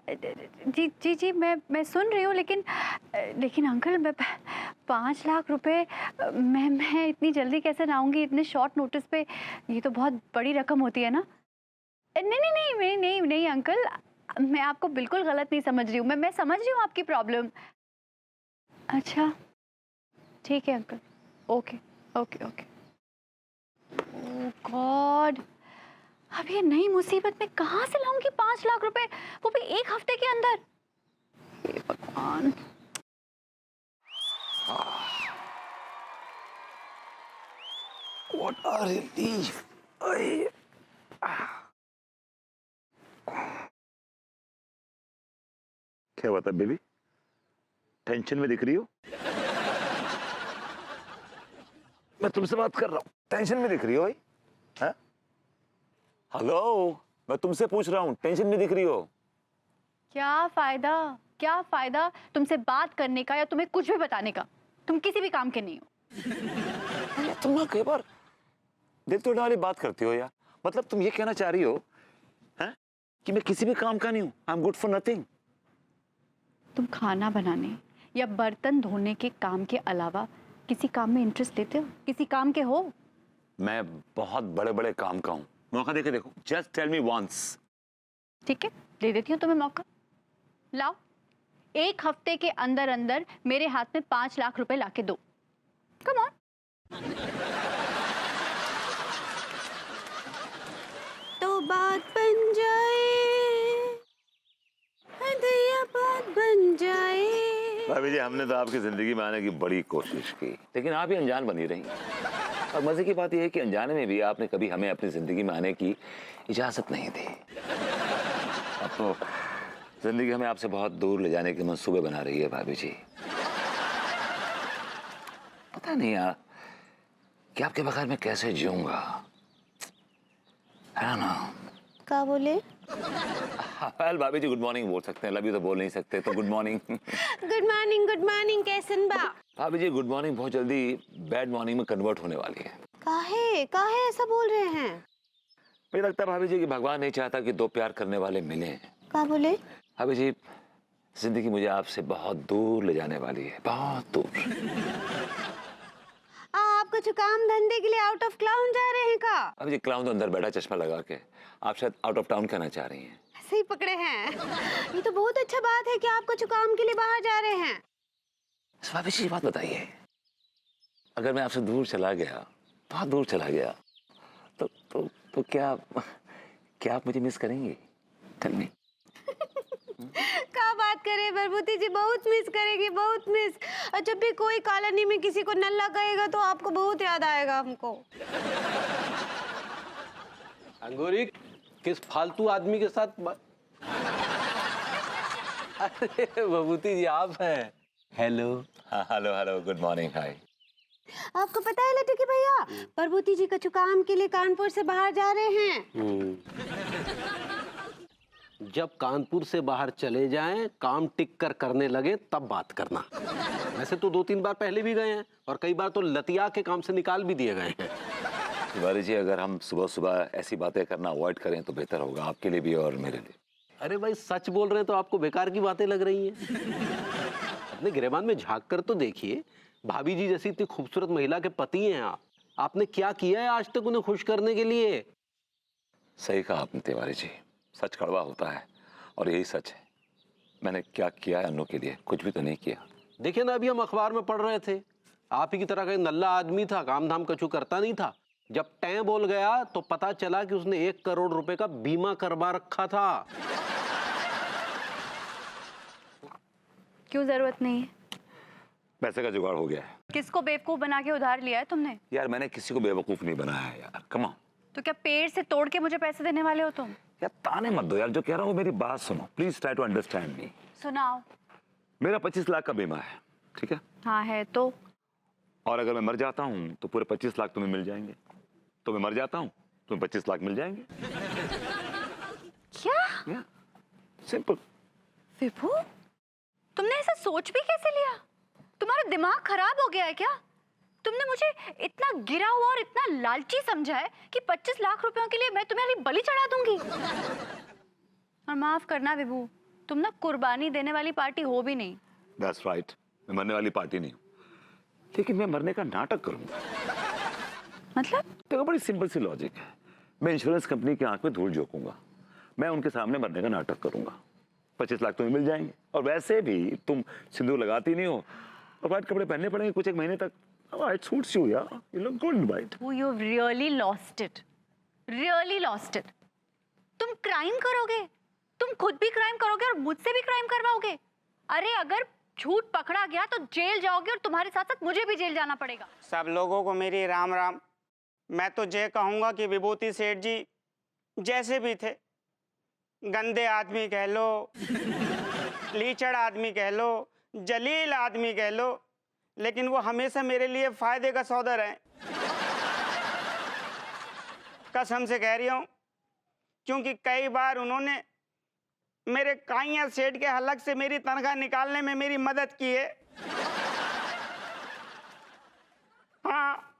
जी जी जी, मैं सुन रही हूँ, लेकिन लेकिन अंकल, मैं 5 लाख रुपए, मैं इतनी जल्दी कैसे लाऊंगी इतने शॉर्ट नोटिस पे? ये तो बहुत बड़ी रकम होती है ना। नहीं नहीं नहीं नहीं नहीं नहीं अंकल, मैं आपको बिल्कुल गलत नहीं समझ रही हूँ। मैं समझ रही हूँ आपकी प्रॉब्लम। अच्छा, ठीक है uncle. Okay okay okay. Oh God, अब ये नई मुसीबत में कहाँ से लाऊंगी 5 लाख रुपए, वो भी एक हफ्ते के अंदर? हे भगवान। What a relief! अरे, क्या बात है बेबी, टेंशन में दिख रही हो? मैं तुमसे बात कर रहा हूँ, टेंशन में दिख रही हो भाई? हाँ? हेलो, मैं तुमसे पूछ रहा हूँ, टेंशन में दिख रही हो? क्या फायदा, क्या फायदा तुमसे बात करने का या तुम्हें कुछ भी बताने का? तुम किसी भी काम के नहीं हो। तुम ना कई बार दिल तोड़ने वाली बात करती हो यार। मतलब तुम ये कहना चाह रही हो हैं कि मैं किसी भी काम का नहीं हूँ, I am good for nothing? तुम खाना बनाने या बर्तन धोने के काम के अलावा किसी काम में इंटरेस्ट लेते हो? किसी काम के हो? मैं बहुत बड़े बड़े काम का हूँ, मौका देके देखो, जस्ट टेल मी वंस। ठीक है, दे देती हूँ तुम्हें मौका। लाओ, एक हफ्ते के अंदर अंदर मेरे हाथ में 5 लाख रुपए लाके दो। Come on. तो बात बन जाए, हदिया बात बन जाए। भाभी जी, हमने तो आपकी जिंदगी में आने की बड़ी कोशिश की, लेकिन आप ही अनजान बनी रही। और मजे की बात यह है कि अनजाने में भी आपने कभी हमें अपनी जिंदगी में आने की इजाजत नहीं दी। अब तो जिंदगी हमें आपसे बहुत दूर ले जाने के मंसूबे बना रही है भाभी जी। पता नहीं यार कि आपके बगैर मैं कैसे जीऊंगा, है ना? क्या बोले? वेल भाभी जी, गुड मॉर्निंग बोल सकते हैं, लव यू तो बोल नहीं सकते, तो गुड मॉर्निंग। गुड मॉर्निंग कैसन बा? भाभी जी, गुड मॉर्निंग बहुत जल्दी बैड मॉर्निंग में कन्वर्ट होने वाली है। काहे ऐसा बोल रहे हैं? मुझे लगता है भाभी जी कि भगवान नहीं चाहता कि दो प्यार करने वाले मिले। क्या बोले? भाभी जी, जिंदगी मुझे आपसे बहुत दूर ले जाने वाली है, बहुत दूर। आप कुछ काम धंधे के लिए आउट ऑफ टाउन जा रहे हैं का? भाभी जी, क्लाउन तो अंदर बैठा चश्मा लगा के, आप शायद आउट ऑफ टाउन कहना चाह रही हैं। सही पकड़े हैं। ये तो बहुत अच्छा बात है कि आप कुछ काम के लिए बाहर जा रहे हैं। भाभी जी, बात बताइए, अगर मैं आपसे दूर चला गया, बहुत दूर चला गया, तो क्या आप मुझे मिस करेंगी? Tell me. क्या बात करें प्रभुति जी, बहुत मिस करेगी, बहुत मिस। और जब भी कोई कॉलोनी में किसी को नल्ला कहेगा तो आपको बहुत याद आएगा हमको। अंगूरी, किस फालतू आदमी के साथ अरे बबूती जी, आप हैं? हेलो। हाँ, हेलो हेलो, गुड मॉर्निंग, हाय। आपको पता है लटकी भैया, प्रभुति जी कछु काम के लिए कानपुर से बाहर जा रहे हैं। जब कानपुर से बाहर चले जाएं, काम टिक कर करने लगे तब बात करना। वैसे तो 2-3 बार पहले भी गए हैं और कई बार तो लतिया के काम से निकाल भी दिए गए हैं। तिवारी जी, अगर हम सुबह सुबह ऐसी बातें करना अवॉइड करें तो बेहतर होगा, आपके लिए भी और मेरे लिए। अरे भाई, सच बोल रहे हैं तो आपको बेकार की बातें लग रही हैं। अपने गिरेबान में झांक कर तो देखिए, भाभी जी जैसी इतनी खूबसूरत महिला के पति हैं आप। आपने क्या किया है आज तक उन्हें खुश करने के लिए? सही कहा आपने तिवारी जी, सच कड़वा होता है और यही सच है। मैंने क्या किया है अन्नू के लिए? कुछ भी तो नहीं किया। देखिए ना, अभी हम अखबार में पढ़ रहे थे, आप ही की तरह का एक नल्ला आदमी था, काम धाम कछु करता नहीं था। जब टैं बोल गया तो पता चला कि उसने 1 करोड़ रुपए का बीमा करवा रखा था। क्यों जरूरत नहीं है? पैसे का जुगाड़ हो गया है। किसको बेवकूफ बना के उधार लिया है तुमने? यार, मैंने किसी को बेवकूफ नहीं बनाया है यार, कम ऑन। तो क्या पेड़ से तोड़ के मुझे पैसे देने वाले हो तुम? यार ताने मत दो यार, जो कह रहा हूँ मेरी बात सुनो, please try to understand me. सुनाओ। मेरा 25 लाख का बीमा है, ठीक है? हाँ है तो? और अगर मैं मर जाता हूँ तो पूरे 25 लाख तुम्हें मिल जाएंगे। तो मैं मर जाता हूँ, तुम्हें 25 लाख मिल जाएंगे। क्या? सिंपल। विभू, तुमने ऐसा सोच भी कैसे लिया? तुम्हारा दिमाग खराब हो गया है क्या? तुमने मुझे इतना गिरा हुआ और इतना लालची समझा है कि 25 लाख रुपयों के लिए मैं तुम्हारी बलि चढ़ा दूंगी। और माफ करना विभू, तुम ना कुर्बानी देने वाली पार्टी हो भी नहीं। That's right. मैं मरने वाली पार्टी नहीं हूँ, लेकिन मैं मरने का नाटक करूंगा। मतलब? देखो बड़ी सिंपल सी लॉजिक है। मैं इंश्योरेंस कंपनी की आंख में धूल झोंकूंगा, मैं उनके सामने मरने का नाटक करूंगा, 25 लाख तुम्हें मिल जाएंगे। और वैसे भी तुम सिंदूर लगाती नहीं हो और व्हाइट कपड़े पहनने पड़ेंगे कुछ एक महीने तक। It suits you, yeah. You look good in white. You've really lost it. Really lost it. तुम क्राइम करोगे, तुम खुद भी क्राइम करोगे और मुझसे भी क्राइम करवाओगे। अरे अगर झूठ पकड़ा गया तो जेल जाओगे और तुम्हारे साथ साथ मुझे भी जेल जाना पड़ेगा। सब लोगों को मेरी राम राम। मैं तो ये कहूँगा कि विभूति सेठ जी जैसे भी थे, गंदे आदमी कह लो, लीचड़ आदमी कह लो, जलील आदमी कह लो, लेकिन वो हमेशा मेरे लिए फायदे का सौदा रहे। कसम से कह रही हूँ, क्योंकि कई बार उन्होंने मेरे काइया सेठ के हलक से मेरी तनख्वाह निकालने में मेरी मदद की है। हाँ,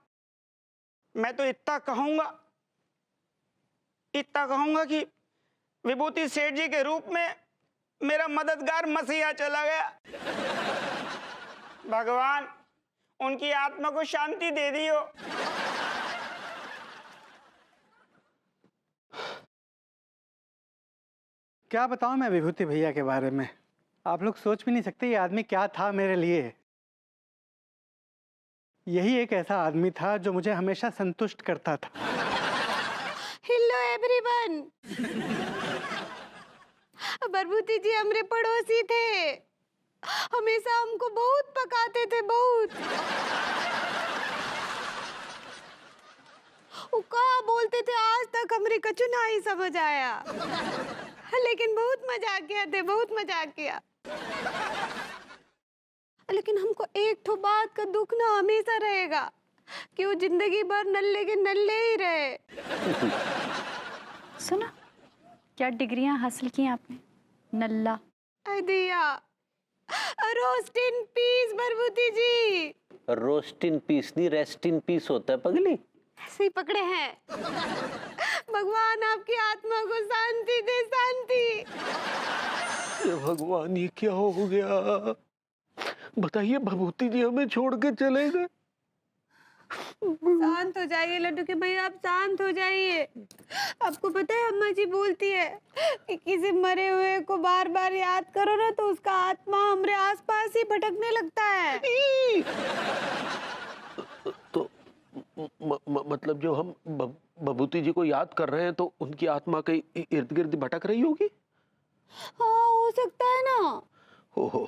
मैं तो इतना कहूंगा कि विभूति सेठ जी के रूप में मेरा मददगार मसीहा चला गया। भगवान उनकी आत्मा को शांति दे दियो। क्या बताऊं मैं विभूति भैया के बारे में। आप लोग सोच भी नहीं सकते ये आदमी क्या था मेरे लिए। यही एक ऐसा आदमी था जो मुझे हमेशा संतुष्ट करता था। Hello everyone. विभूति जी हमारे पड़ोसी थे, हमेशा हमको बहुत पकाते थे, बहुत। वो क्या बोलते थे आज तक हमारे कछु ना ही समझ आया, लेकिन बहुत मजाक किया थे, बहुत मजाक किया। लेकिन हमको एक ठो बात का दुख ना हमेशा रहेगा कि वो जिंदगी भर नल्ले के नल्ले ही रहे। सुना, क्या डिग्रियां हासिल की आपने? नल्ला। दिया। Roast in peace Vibhuti ji. Roast in peace नहीं, रेस्ट इन पीस होता है पगली। ऐसे ही पकड़े हैं। भगवान आपकी आत्मा को शांति दे, शांति। भगवान ये क्या हो गया? बताइए, विभूति जी हमें छोड़ के चले गए। शांत हो जाइए लड्डू के भैया, आप शांत हो जाइए। आपको पता है अम्मा जी बोलती है कि किसी मरे हुए को बार बार याद करो ना तो उसका आत्मा हमारे आसपास ही भटकने लगता है। तो मतलब जो हम विभूति जी को याद कर रहे हैं तो उनकी आत्मा कहीं इर्द गिर्द भटक रही होगी। हाँ, हो सकता है ना। ओहो,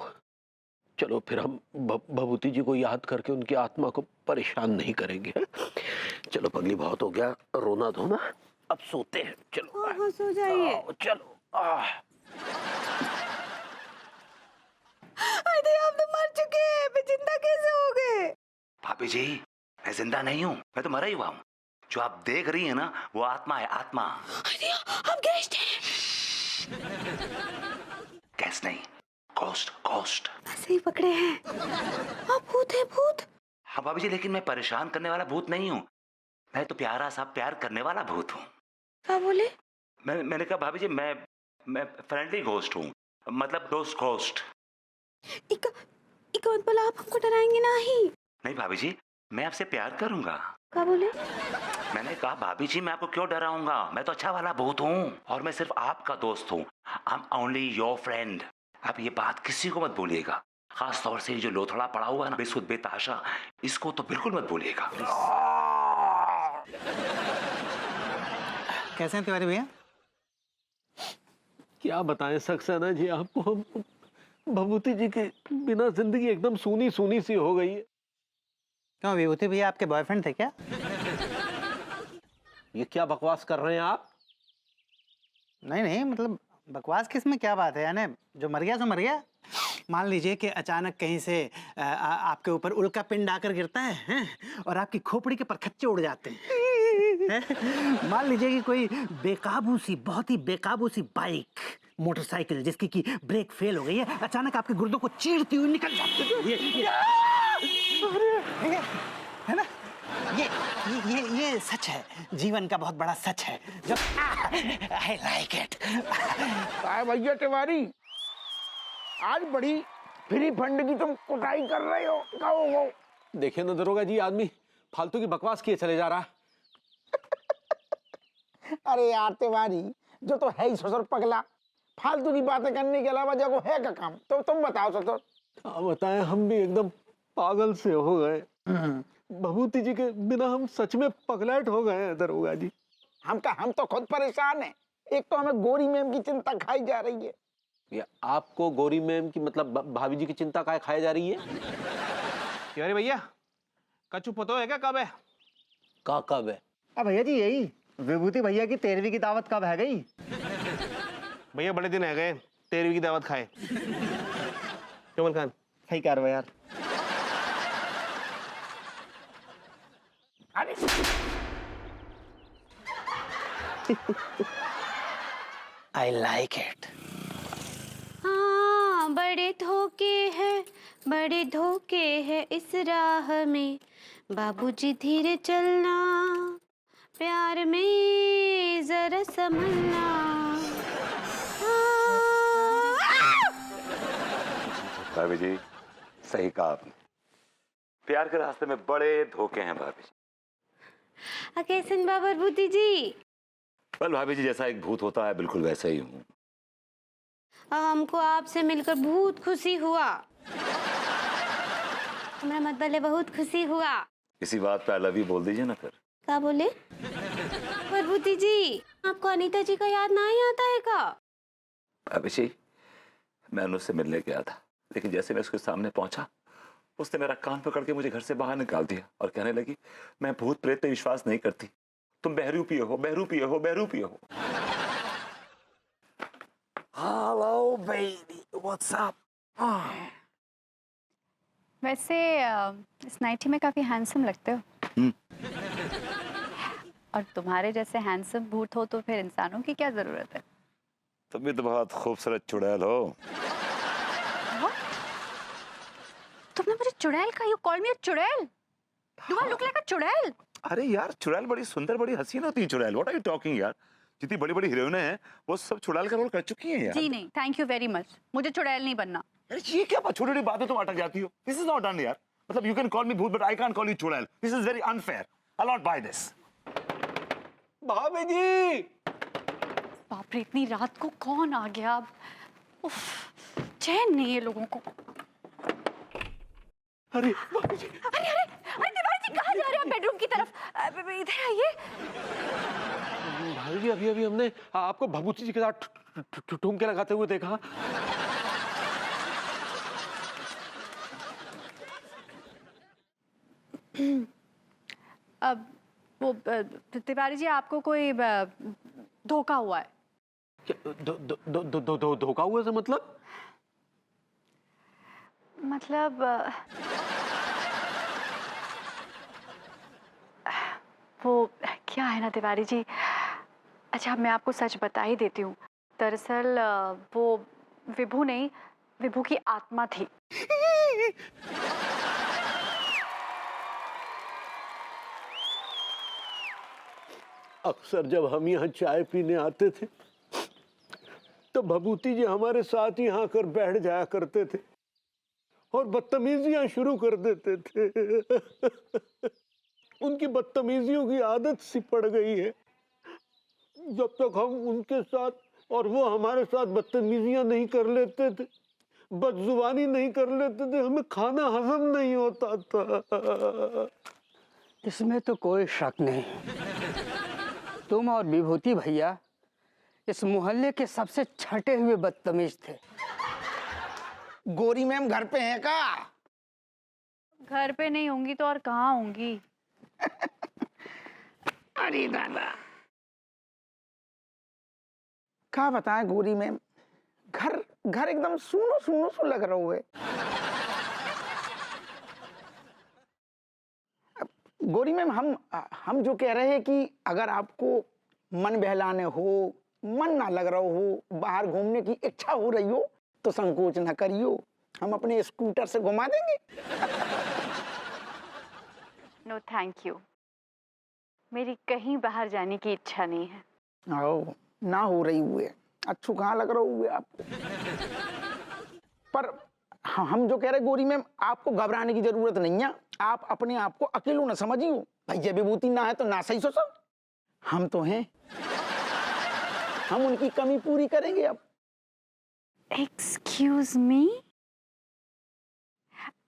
चलो फिर हम विभूति जी को याद करके उनकी आत्मा को परेशान नहीं करेंगे। चलो पगली, बहुत हो गया रोना धोना, अब सोते हैं। चलो हाँ, हाँ, सो जाइए। चलो। अरे आप तो मर चुके हैं, मैं जिंदा कैसे हो गए? भाभी जी, मैं जिंदा नहीं हूँ, मैं तो मरा ही हुआ हूँ। जो आप देख रही है ना, वो आत्मा है, आत्मा। अरे आप गेस्ट हैं। गैस नहीं, घोस्ट, घोस्ट। ऐसे ही पकड़े हैं। आप भूत है, भूत। हाँ भाभी जी, लेकिन मैं परेशान करने वाला भूत नहीं हूँ, मैं तो प्यारा सा प्यार करने वाला भूत हूँ। क्या बोले? मैंने कहा भाभी जी, मैं फ्रेंडली घोस्ट हूँ, मतलब दोस्त घोस्ट। इका मतलब आप हमको डराएंगे ना ही? नहीं भाभी जी, मैं आपसे प्यार करूंगा। क्या बोले? मैंने कहा भाभी जी, मैं आपको क्यों डराऊंगा, मैं तो अच्छा वाला भूत हूँ और मैं सिर्फ आपका दोस्त हूँ। I am only your friend. आप ये बात किसी को मत बोलिएगा, खास तौर से जो लोथड़ा पड़ा हुआ है ना, बेसुध बेताशा, इसको तो बिल्कुल मत बोलिएगा। कैसे हैं तिवारी भैया? क्या बताएं सक्सेना जी आपको, हम विभूति जी के बिना जिंदगी एकदम सूनी सूनी सी हो गई है। क्यों, विभूति भैया आपके बॉयफ्रेंड थे क्या? ये क्या बकवास कर रहे हैं आप? नहीं, मतलब बकवास किस में क्या बात है, यानी जो मर गया सो मर गया। मान लीजिए कि अचानक कहीं से आपके ऊपर उल्का पिंड आकर गिरता है और आपकी खोपड़ी के परखच्चे उड़ जाते हैं। मान लीजिए कि कोई बहुत ही बेकाबू सी बाइक, मोटरसाइकिल जिसकी की ब्रेक फेल हो गई है, अचानक आपके गुर्दों को चीरती हुई निकल जाती है ना। ये सच है, जीवन का बहुत बड़ा सच है। जो आई लाइक इट। भैया तिवारी, आज बड़ी फ्री फंड की तुम कुटाई कर रहे हो, कहो। देखिए ना दरोगा जी, आदमी फालतू की बकवास किए चले जा रहा है। अरे यार तिवारी, जो तो है ही ससुर पगला, फालतू की बातें करने के अलावा जगह है का काम, तो तुम बताओ ससुर। क्या बताएं, हम भी एकदम पागल से हो गए। भभूति जी के बिना हम सच में पगलेट हो गए हैं दरोगा जी। हम तो खुद परेशान हैं। एक तो हमें गोरी मैम की चिंता खाई जा रही है। ये आपको गौरी मैम की मतलब भाभी जी की चिंता काहे खाई जा रही है? अरे भैया, कचू पतो है क्या कब है? का कब है? अब भैया जी यही विभूति भैया की 13वीं की दावत कब है गई? भैया बड़े दिन है गए 13वीं की दावत खाए। कमल खान सही कह रहे हो यार। अरे आई लाइक इट। हाँ, बड़े धोखे हैं इस राह में, बाबूजी धीरे चलना, प्यार में जरा संभलना। भाभी जी, सही कहा आपने। प्यार के रास्ते में बड़े धोखे हैं भाभी जी। कैसन बाबर भूती जी? बल भाभी जी, जैसा एक भूत होता है बिल्कुल वैसा ही हूँ। हमको आपसे मिलकर बहुत खुशी हुआ। हमरा मत बोले, बहुत खुशी हुआ। इसी बात पे आई लव यू बोल दीजिए ना फिर। क्या बोले? प्रभुति जी, आपको अनीता जी का याद नहीं आता है क्या? भाभी जी, मैंने उससे मिलने गया था, लेकिन जैसे मैं उसके सामने पहुंचा, उसने मेरा कान पकड़ के मुझे घर से बाहर निकाल दिया और कहने लगी, मैं भूत प्रेत पे विश्वास नहीं करती, तुम बहरूपी हो, बहरूपी हो, बहरूपी हो। Hello baby, what's up? वैसे इस नाइटी में काफी हैंडसम लगते हो। और तुम्हारे जैसे हैंडसम भूत हो तो फिर इंसानों की क्या जरूरत है? तुम भी तो बहुत खूबसूरत चुड़ैल हो। तुमने मुझे चुड़ैल कहा? यू कॉल मी अ चुड़ैल? डू आई लुक लाइक अ चुड़ैल? अरे यार, चुड़ैल बड़ी सुंदर, बड़ी हसीन होती है चुड़ैल। व्हाट आर यू टॉकिंग यार? जितनी बड़ी बड़ी हीरोइनें हैं वो सब चुड़ैल का रोल कर चुकी हैं यार। जी नहीं, थैंक यू वेरी मच। मुझे चुड़ैल नहीं बनना। अरे ये क्या छोटी छोटी बातें तुम अटक जाती हो? दिस इज नॉट डन यार। मतलब यू कैन कॉल मी भूत but I can't call you चुड़ैल। This is very unfair. I not buy this. भाभी जी! बाप रे, इतनी रात को कौन आ गया? अब उफ, चैन नहीं है लोगों को। अरे भाभी जी! अरे अरे अरे तिवारी जी, कहाँ जा रहे हैं आप? बेडरूम की तरफ इधर आइए। भाभी जी, अभी अभी हमने आपको भभूति जी के साथ ठुमके लगाते हुए देखा। अब वो तिवारी जी, आपको कोई धोखा हुआ है? धोखा हुआ से मतलब? मतलब वो क्या है ना तिवारी जी, अच्छा मैं आपको सच बता ही देती हूँ। दरअसल वो विभू नहीं, विभू की आत्मा थी। अक्सर जब हम यहाँ चाय पीने आते थे तो भभूति जी हमारे साथ यहाँ आकर बैठ जाया करते थे और बदतमीजियां शुरू कर देते थे। उनकी बदतमीजियों की आदत सी पड़ गई है। जब तक हम उनके साथ और वो हमारे साथ बदतमीजियां नहीं कर लेते थे, बदजुबानी नहीं कर लेते थे, हमें खाना हजम नहीं होता था। इसमें तो कोई शक नहीं, तुम और विभूति भैया इस मोहल्ले के सबसे छटे हुए बदतमीज थे। गोरी मैम घर पे हैं का? घर पे नहीं होंगी तो और कहाँ होंगी? अरे दादा, क्या बताएं गोरी मैम, घर घर एकदम सूनो सूनो सो लग रहा है। गोरी मैम, हम जो कह रहे हैं कि अगर आपको मन बहलाने हो, मन ना लग रहा हो, बाहर घूमने की इच्छा हो रही हो तो संकोच न करियो, हम अपने स्कूटर से घुमा देंगे। नो थैंक यू, मेरी कहीं बाहर जाने की इच्छा नहीं है। ओ, ना हो रही हुए अच्छू कहाँ लग रहा हुए आपको? हम जो कह रहे गोरी मैम, आपको घबराने की जरूरत नहीं है। आप अपने आप को अकेलो न समझियो। भैया विभूति ना है तो ना सही सोचो, हम तो हैं। हम उनकी कमी पूरी करेंगे। अब एक्सक्यूज मी,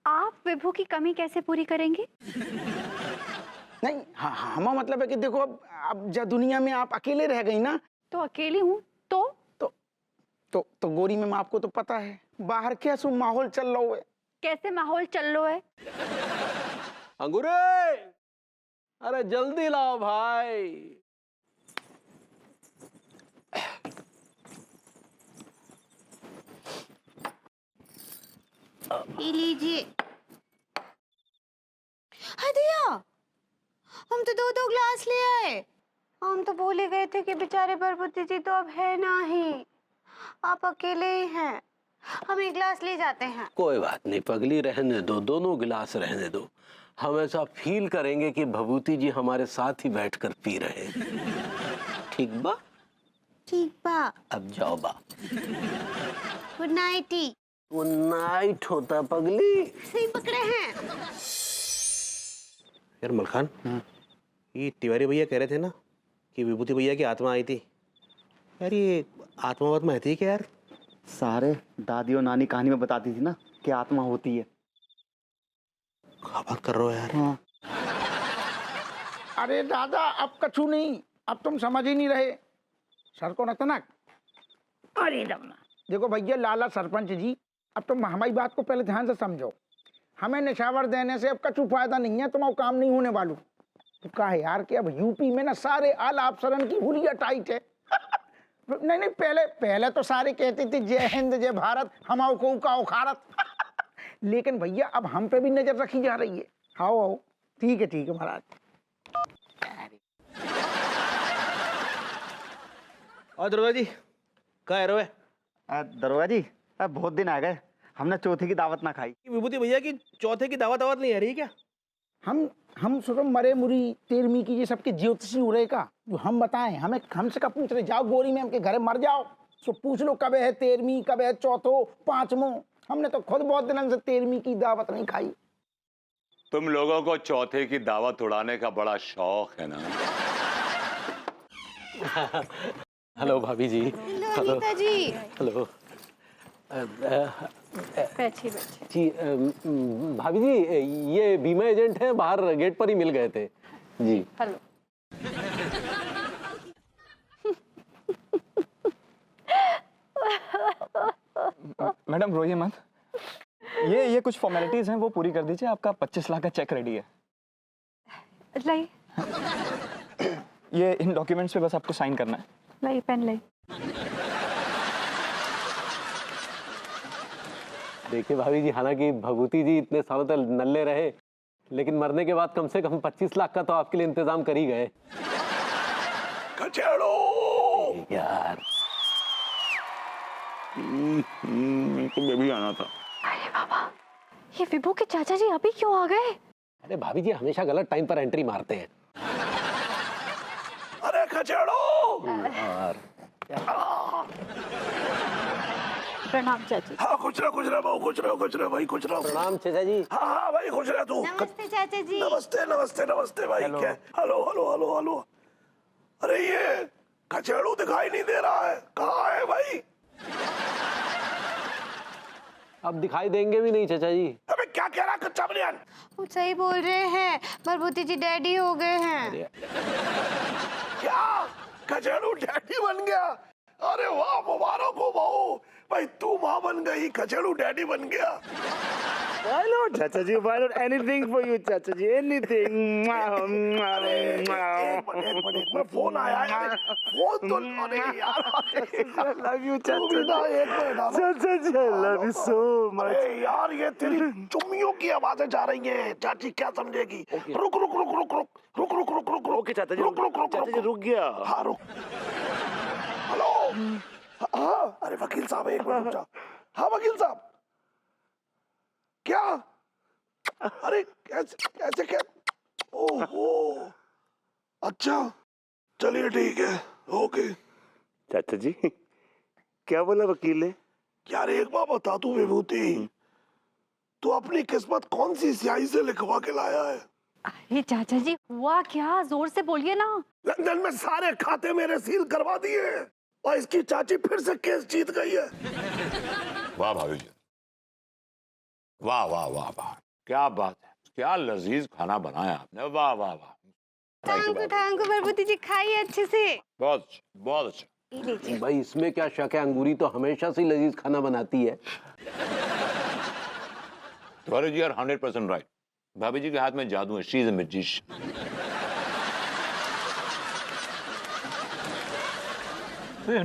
आप विभू की कमी कैसे पूरी करेंगे? नहीं, हमारा मतलब है कि देखो, अब जब दुनिया में आप अकेले रह गई ना, तो अकेली हूँ तो तो गोरी मैम आपको तो पता है बाहर कैसा माहौल चल रहा है। कैसे माहौल चल रहा है? अंगूरे, अरे जल्दी लाओ भाई। पी लीजिए। हदिया, हम तो 2-2 ग्लास ले आए। हम तो भूल ही गए थे कि बेचारे भरभूति जी तो अब है ना ही, आप अकेले ही हैं। हम 1 ग्लास ले जाते हैं। कोई बात नहीं पगली, रहने दो, दोनों गिलास रहने दो। हम ऐसा फील करेंगे कि भभूति जी हमारे साथ ही बैठकर पी रहे हैं। ठीक बा? ठीक बा। अब जाओ बा। Good night. वो नाइट होता पगली। सही पकड़े हैं। यार मलखान, ये तिवारी भैया कह रहे थे ना कि विभूति भैया की आत्मा आई थी। यार ये आत्मा वात्मा आती है क्या यार? सारे दादी और नानी कहानी में बताती थी ना कि आत्मा होती है। क्या बात कर रहे हो यार? हाँ। अरे दादा, अब कछु नहीं, अब तुम समझ ही नहीं रहे। सर को नतनक। अरे देखो भैया लाला सरपंच जी, अब तुम हमारी बात को पहले ध्यान से समझो। हमें निशावर देने से अब कछु फायदा नहीं है, तुम्हारा काम नहीं होने वालू। तो क्या है यार कि अब यूपी में ना सारे आला अफसरन की हुलिया टाइट है। नहीं, पहले तो सारे कहते थे जय हिंद जय भारत, हमाओ को का उखारत। लेकिन भैया अब हम पे भी नजर रखी जा रही है। आओ ठीक है महाराज। और दरोगा जी क्या है रोए? दरोगा जी, बहुत दिन आ गए, हमने चौथे की दावत ना खाई। विभूति भैया की चौथे की दावत नहीं आ रही क्या? हम सुनो मरे मुरी 13वीं की ये सबके ज्योतिषी हो रहे का, जो हम बताएं, हमें हमसे का पूछ रहे, जाओ गोरी मैम के घरे मर जाओ, तो पूछ लो कब है 13वीं, कब है चौथो, 5वां। हमने तो खुद बहुत दिनों से 13वीं की दावत नहीं खाई। तुम लोगों को चौथे की दावत उड़ाने का बड़ा शौक है ना? हेलो भाभी जी। हेलो अनीता जी। हेलो। बैठिए। जी भाभी जी, ये बीमा एजेंट है, बाहर गेट पर ही मिल गए थे जी। हेलो। मैडम रोइए मत, ये कुछ फॉर्मेलिटीज हैं वो पूरी कर दीजिए, आपका 25 लाख का चेक रेडी है। लाइए ये इन डॉक्यूमेंट्स पे बस आपको साइन करना है। लाइए पेन लाइए। देखिए भाभी जी, हालांकि भभूति जी इतने सालों तक नल्ले रहे, लेकिन मरने के बाद कम से कम 25 लाख का तो आपके लिए इंतजाम कर ही गए। यार तुम्हें भी आना था। अरे बाबा, ये विभू के चाचा जी अभी क्यों आ गए? अरे भाभी जी हमेशा गलत टाइम पर एंट्री मारते हैं। अरे खचेड़ो! यार प्रणाम चाची। हाँ खुश रहो बहू, खुश रहो भाई, खुश रहो। प्रणाम चाचा जी। हाँ भाई खुश रह तू। नमस्ते चाचा जी। नमस्ते भाई। क्या? हेलो। अरे ये खचेड़ू दिखाई नहीं दे रहा है, कहाँ है भाई? अब दिखाई देंगे भी नहीं चाचा जी। अबे क्या कह रहा कच्चा बनियान? वो सही बोल रहे हैं, भरभूति जी डैडी हो गए हैं। क्या खचेड़ू डैडी बन गया? अरे वाह, मुबारक हो बहू भाई, तू माँ बन गई, खचेड़ू डैडी बन गया। Why not, चाचा जी? Why not? Anything for you, चाचा जी, anything. एक मिनट, फोन आया यार, फोन तो अरे यार, Love you, तू भी ना, एक मिनट आ। चाचा जी, I love you so much. अरे यार, ये तेरी चुम्मियों की आवाजें जा रही हैं, चाची क्या समझेगी? रुक। ओके चाचा जी, चाचा जी रुक गया। हाँ रुक। हेलो। हाँ, अरे वकील साहब एक मिनट रुक जा। हाँ वकील साहब, क्या? अरे कैसे क्या? ओहो, अच्छा चलिए ठीक है, ओके। चाचा जी क्या बोला वकील ने? यार एक बात बता तू विभूति, तू अपनी किस्मत कौन सी स्याही से लिखवा के लाया है? अरे चाचा जी हुआ क्या, जोर से बोलिए ना। लंदन में सारे खाते मेरे सील करवा दिए हैं और इसकी चाची फिर से केस जीत गई है। वाह भाभी जी, वाह वाह वाह वाह, क्या बात है, क्या लजीज खाना बनाया आपने, वाह वाह वाह। ठांकू भरभूति जी खाइए अच्छे से। बहुत बहुत अच्छा। ये लीजिए। भाई इसमें क्या शक है, अंगूरी तो हमेशा से लजीज खाना बनाती है। Tiwari ji are 100% right. भाभी जी के हाथ में जादू है, शी इज अ मैजिशियन।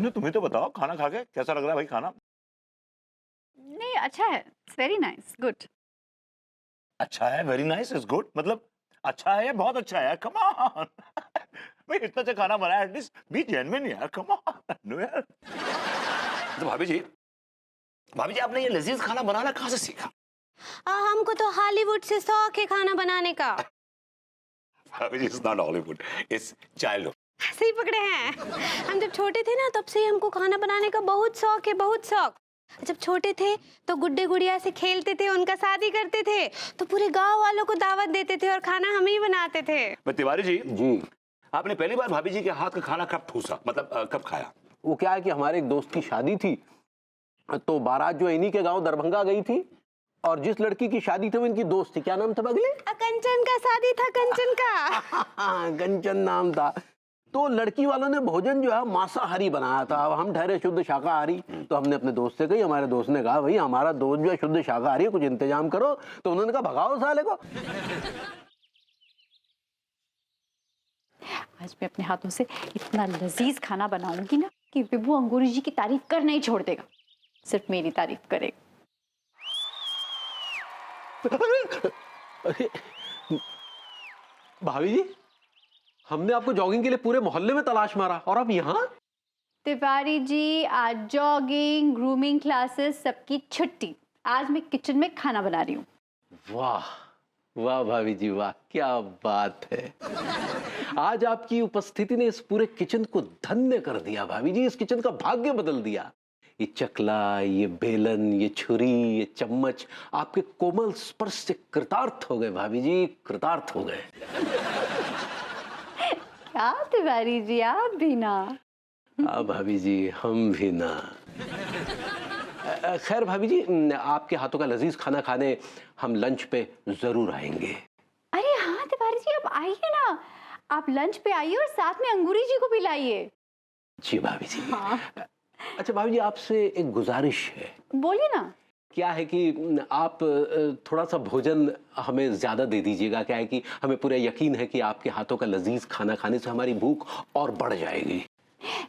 तुम्हें तो बताओ, खाना खा के कैसा लग रहा है भाई खाना? नहीं अच्छा है, इट्स वेरी नाइस, गुड। अच्छा है, वेरी नाइस इज गुड, मतलब अच्छा है, बहुत अच्छा है, कम ऑन। भाई इतना अच्छा खाना बनाया, एटलीस्ट बी जेन्युइन यार, कम ऑन। नो यार। तो भाभी जी आपने ये लजीज खाना बनाना कहाँ से सीखा? हमको तो हॉलीवुड से शौक है खाना बनाने का। भाभी जी it's not Hollywood, it's childhood. सही पकड़े हैं। हम जब छोटे थे ना, तब से ही हमको खाना बनाने का बहुत शौक है, बहुत शौक। जब छोटे थे तो गुड्डे गुड़िया से खेलते थे, उनका शादी करते थे तो पूरे गांव वालों को दावत देते थे और खाना हम ही बनाते थे। मैं तिवारी जी जी, आपने पहली बार भाभी जी के हाथ का खाना कब ठूसा, मतलब कब खाया? वो क्या है कि हमारे एक दोस्त की शादी थी, तो बारात जो इन्हीं के गांव दरभंगा गई थी, और जिस लड़की की शादी थी वो इनकी दोस्त थी। क्या नाम था बगले? कंचन का शादी था, कंचन का। कंचन नाम था। तो लड़की वालों ने भोजन जो है मांसाहारी बनाया था। अब हम ठहरे शुद्ध शाकाहारी, तो हमने अपने दोस्त से कही, हमारे दोस्त ने कहा भाई हमारा दोस्त जो है शुद्ध शाकाहारी है, कुछ इंतजाम करो। तो उन्होंने कहा भगाओ साले को। आज मैं अपने हाथों से इतना लजीज खाना बनाऊंगी ना कि विभू अंगूरी जी की तारीफ कर नहीं छोड़ देगा, सिर्फ मेरी तारीफ करेगा। अरे भाभी जी, हमने आपको जॉगिंग के लिए पूरे मोहल्ले में तलाश मारा और आप यहाँ? तिवारी जी आज जॉगिंग, ग्रूमिंग क्लासेस सबकी छुट्टी, आज मैं किचन में खाना बना रही हूँ। वाह वाह भाभी जी वाह, क्या बात है। आज आपकी उपस्थिति ने इस पूरे किचन को धन्य कर दिया भाभी जी, इस किचन का भाग्य बदल दिया। ये चकला, ये बेलन, ये छुरी, ये चम्मच आपके कोमल स्पर्श से कृतार्थ हो गए भाभी जी, कृतार्थ हो गए। क्या तिवारी जी आप भी ना? हाँ भाभी जी हम भी ना। खैर भाभी जी, आपके हाथों का लजीज खाना खाने हम लंच पे जरूर आएंगे। अरे हाँ तिवारी जी आप आइए ना, आप लंच पे आइए और साथ में अंगूरी जी को भी लाइए। जी भाभी जी। हाँ। अच्छा भाभी जी, आपसे एक गुजारिश है। बोलिए ना। क्या है कि आप थोड़ा सा भोजन हमें ज्यादा दे दीजिएगा। क्या है कि हमें पूरा यकीन है कि आपके हाथों का लजीज खाना खाने से हमारी भूख और बढ़ जाएगी।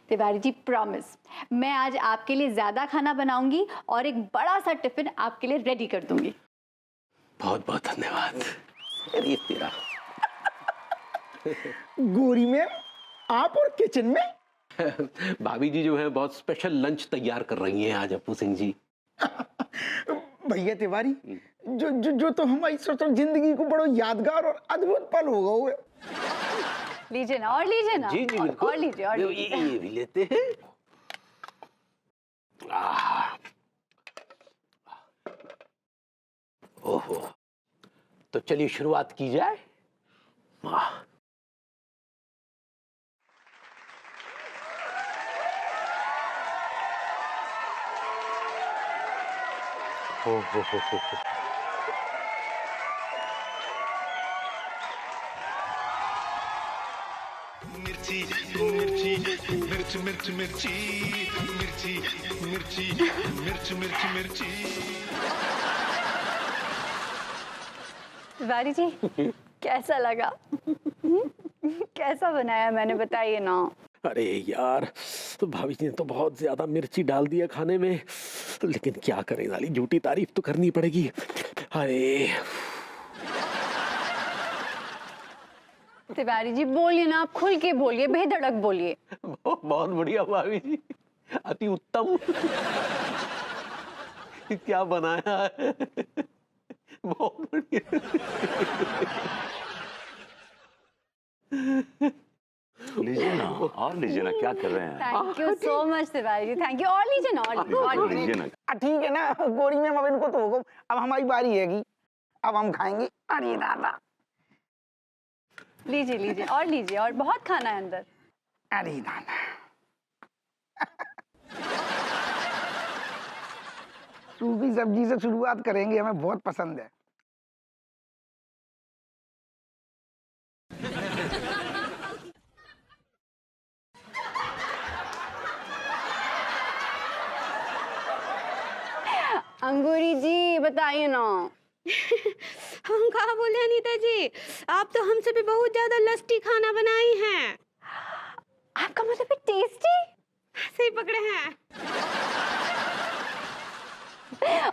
तिवारी जी प्रॉमिस, मैं आज आपके लिए ज्यादा खाना बनाऊंगी और एक बड़ा सा टिफिन आपके लिए रेडी कर दूंगी। बहुत बहुत धन्यवाद। अरे तेरा गोरी में आप और किचन में भाभी जी जो है बहुत स्पेशल लंच तैयार कर रही हैं आज अपू सिंह जी। भैया तिवारी, जो जो जो तो हमारी सोचो जिंदगी को बड़ो यादगार और अद्भुत पल होगा वो। लीजिए ना, और लीजिए ना। जी जी बिल्कुल। और लीजिए, और लीजिए। ये भी लेते हैं। ओहो, तो चलिए शुरुआत की जाए। वाह, हो। मिर्ची मिर्ची मिर्च मिर्च मिर्ची मिर्ची मिर्ची मिर्च मिर्च मिर्ची। तिवारी जी कैसा लगा? कैसा बनाया मैंने, बताइए ना। अरे यार, तो भाभी जी ने तो बहुत ज्यादा मिर्ची डाल दिया खाने में, लेकिन क्या करें साली, झूठी तारीफ तो करनी पड़ेगी। अरे तिवारी जी बोलिए ना, आप खुल के बोलिए, बेधड़क बोलिए। बहुत बढ़िया भाभी जी, अति उत्तम। क्या बनाया है, बहुत बढ़िया। लीजिए ना, और लीजिए ना, क्या कर रहे हैं? Thank you so much Tiwari ji, thank you. और लीजिए ना, और लीजिए ना। ठीक है ना गोरी में, अब इनको तो होगा, अब हमारी बारी हैगी, अब हम खाएंगे। अरे दादा, लीजिए लीजिए, और लीजिए, और बहुत खाना है अंदर। अरे दादा। सूखी सब्जी से शुरुआत करेंगे, हमें बहुत पसंद है। अंगूरी जी बताइए ना। हम कहा बोले अनीता जी, आप तो हमसे भी बहुत ज्यादा लस्टी खाना बनाई हैं। आपका मतलब है टेस्टी? सही पकड़े हैं।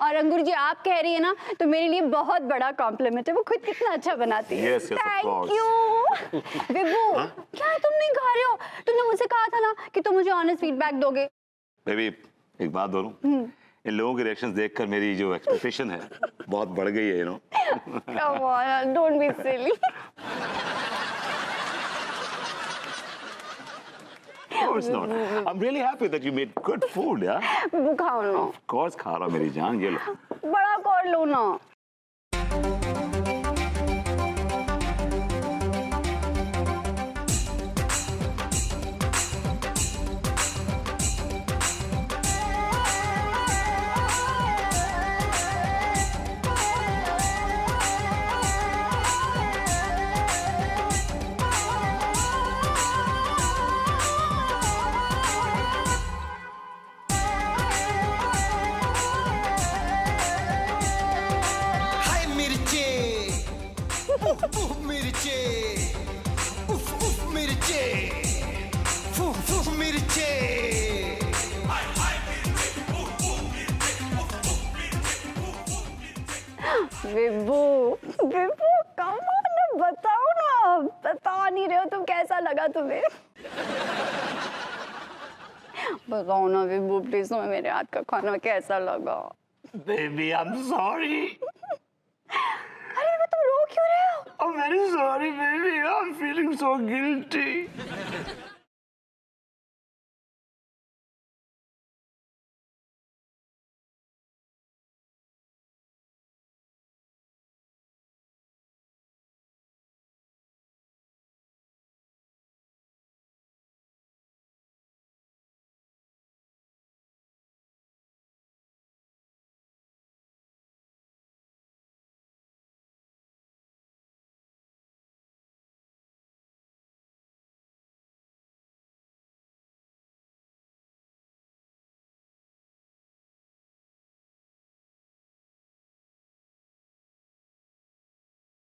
और अंगूरी जी आप कह रही है ना, तो मेरे लिए बहुत बड़ा कॉम्प्लीमेंट है, वो खुद कितना अच्छा बनाती है। Yes, yes, of thank course. You. Vibhu, क्या तुम नहीं खा रहे हो? तुमने मुझसे कहा था ना कि तुम मुझे ऑनेस्ट फीडबैक दोगे। बेबी एक बात बोलूं, इन लोगों के रिएक्शंस देखकर मेरी जो एक्सपेक्टेशन है बहुत बढ़ गई है, you know. Come on, don't be silly. Of course not. I'm really happy that you made good food, yeah? विभू खाओ ना, Of course खा रहा मेरी जान, ये लो। बड़ा कर लो ना। हाय मिर्चे, उफ उफ मिर्चे, उफ उफ मिर्चे, उफ उफ मिर्चे। विभू, विभू कम ऑन, बताओ ना, बता नहीं रहे हो तुम, कैसा लगा तुम्हें? बताओ ना विभू प्लीज, तुम्हें मेरे हाथ का खाना कैसा लगा? बेबी आई एम सॉरी, अरे विभू तुम रो क्यों रहे हो? I'm very sorry baby, I'm feeling so guilty.